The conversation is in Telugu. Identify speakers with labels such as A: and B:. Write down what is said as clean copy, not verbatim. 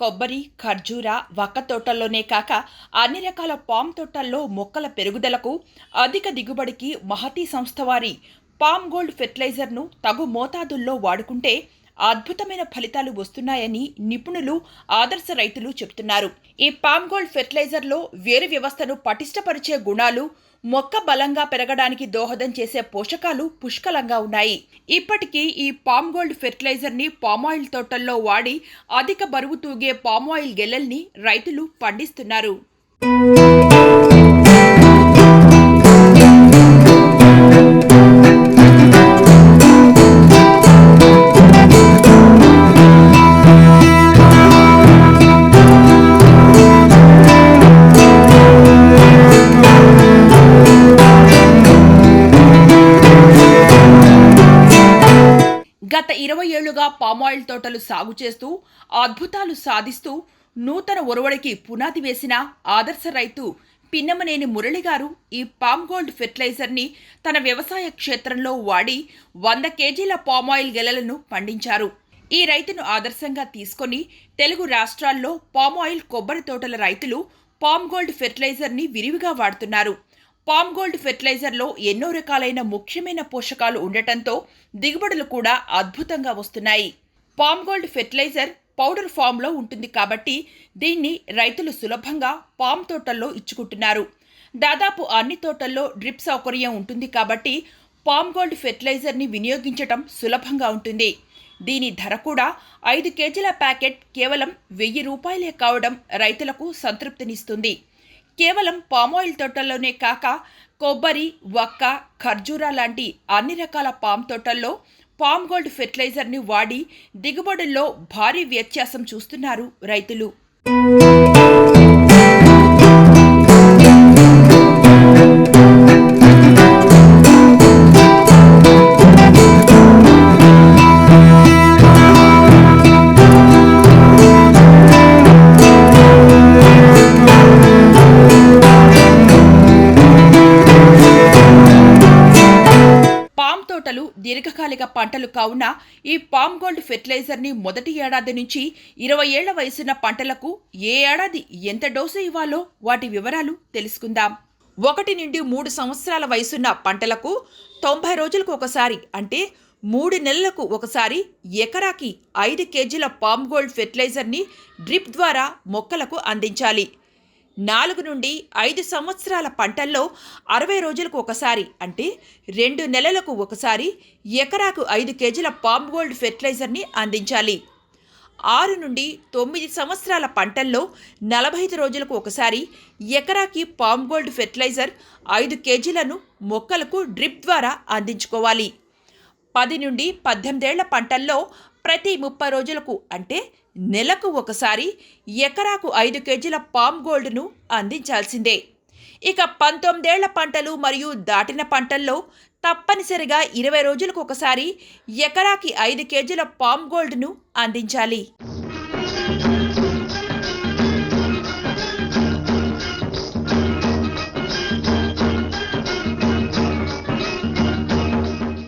A: కొబ్బరి, ఖర్జూర, వక్క తోటల్లోనే కాక అన్ని రకాల పామ్ తోటల్లో మొక్కల పెరుగుదలకు, అధిక దిగుబడికి మహతి సంస్థ వారి పామ్ గోల్డ్ ఫెర్టిలైజర్ను తగు మోతాదుల్లో వాడుకుంటే అద్భుతమైన ఫలితాలు వస్తున్నాయని నిపుణులు, ఆదర్శ రైతులు చెబుతున్నారు. ఈ పామ్ గోల్డ్ ఫెర్టిలైజర్లో వేరు వ్యవస్థను పటిష్టపరిచే గుణాలు, మొక్క బలంగా పెరగడానికి దోహదం చేసే పోషకాలు పుష్కలంగా ఉన్నాయి. ఇప్పటికీ ఈ పామ్ గోల్డ్ ఫెర్టిలైజర్ని పామాయిల్ తోటల్లో వాడి అధిక బరువు తూగే పామాయిల్ గెలల్ని రైతులు పండిస్తున్నారు. గత 20 ఏళ్లుగా పామాయిల్ తోటలు సాగు చేస్తూ అద్భుతాలు సాధిస్తూ నూతన ఒరవడికి పునాది వేసిన ఆదర్శ రైతు పిన్నమనేని మురళి గారు ఈ పామ్ గోల్డ్ ఫెర్టిలైజర్ని తన వ్యవసాయ క్షేత్రంలో వాడి 100 కేజీల పామాయిల్ గెలలను పండించారు. ఈ రైతును ఆదర్శంగా తీసుకొని తెలుగు రాష్ట్రాల్లో పామాయిల్, కొబ్బరి తోటల రైతులు పామ్ గోల్డ్ ఫెర్టిలైజర్ని విరివిగా వాడుతున్నారు. పామ్ గోల్డ్ ఫెర్టిలైజర్లో ఎన్నో రకాలైన ముఖ్యమైన పోషకాలు ఉండటంతో దిగుబడులు కూడా అద్భుతంగా వస్తున్నాయి. పామ్ గోల్డ్ ఫెర్టిలైజర్ పౌడర్ ఫామ్లో ఉంటుంది కాబట్టి దీన్ని రైతులు సులభంగా పామ్ తోటల్లో ఇచ్చుకుంటున్నారు. దాదాపు అన్ని తోటల్లో డ్రిప్ సౌకర్యం ఉంటుంది కాబట్టి పామ్ గోల్డ్ ఫెర్టిలైజర్ని వినియోగించటం సులభంగా ఉంటుంది. దీని ధర కూడా 5 కేజీల ప్యాకెట్ కేవలం 1000 రూపాయలే కావడం రైతులకు సంతృప్తినిస్తుంది. కేవలం పామాయిల్ తోటల్లోనే కాక కొబ్బరి, వక్క, ఖర్జూర లాంటి అన్ని రకాల పామ్ తోటల్లో పామ్ గోల్డ్ ఫెర్టిలైజర్ని వాడి దిగుబడుల్లో భారీ వ్యత్యాసం చూస్తున్నారు రైతులు. దీర్ఘకాలిక పంటలు కావున ఈ పామ్ గోల్డ్ ఫెర్టిలైజర్ని మొదటి ఏడాది నుంచి 20 ఏళ్ల వయసున్న పంటలకు ఏ ఏడాది ఎంత డోసు ఇవ్వాలో వాటి వివరాలు తెలుసుకుందాం. 1 నుండి 3 సంవత్సరాల వయసున్న పంటలకు 90 రోజులకు ఒకసారి అంటే 3 నెలలకు ఒకసారి ఎకరాకి 5 కేజీల పామ్ గోల్డ్ ఫెర్టిలైజర్ని డ్రిప్ ద్వారా మొక్కలకు అందించాలి. 4 నుండి 5 సంవత్సరాల పంటల్లో 60 రోజులకు ఒకసారి అంటే 2 నెలలకు ఒకసారి ఎకరాకు 5 కేజీల పామ్ గోల్డ్ ఫెర్టిలైజర్ని అందించాలి. 6 నుండి 9 సంవత్సరాల పంటల్లో 45 రోజులకు ఒకసారి ఎకరాకి పామ్ గోల్డ్ ఫెర్టిలైజర్ 5 కేజీలను మొక్కలకు డ్రిప్ ద్వారా అందించుకోవాలి. 10 నుండి 18 ఏళ్ల పంటల్లో ప్రతి 30 రోజులకు అంటే నెలకు ఒకసారి ఎకరాకు 5 కేజీల పామ్ గోల్డ్ను అందించాల్సిందే. ఇక 19 ఏళ్ల పంటలు మరియు దాటిన పంటల్లో తప్పనిసరిగా 20 రోజులకు ఒకసారి ఎకరాకి 5 కేజీల పామ్ గోల్డ్ను అందించాలి.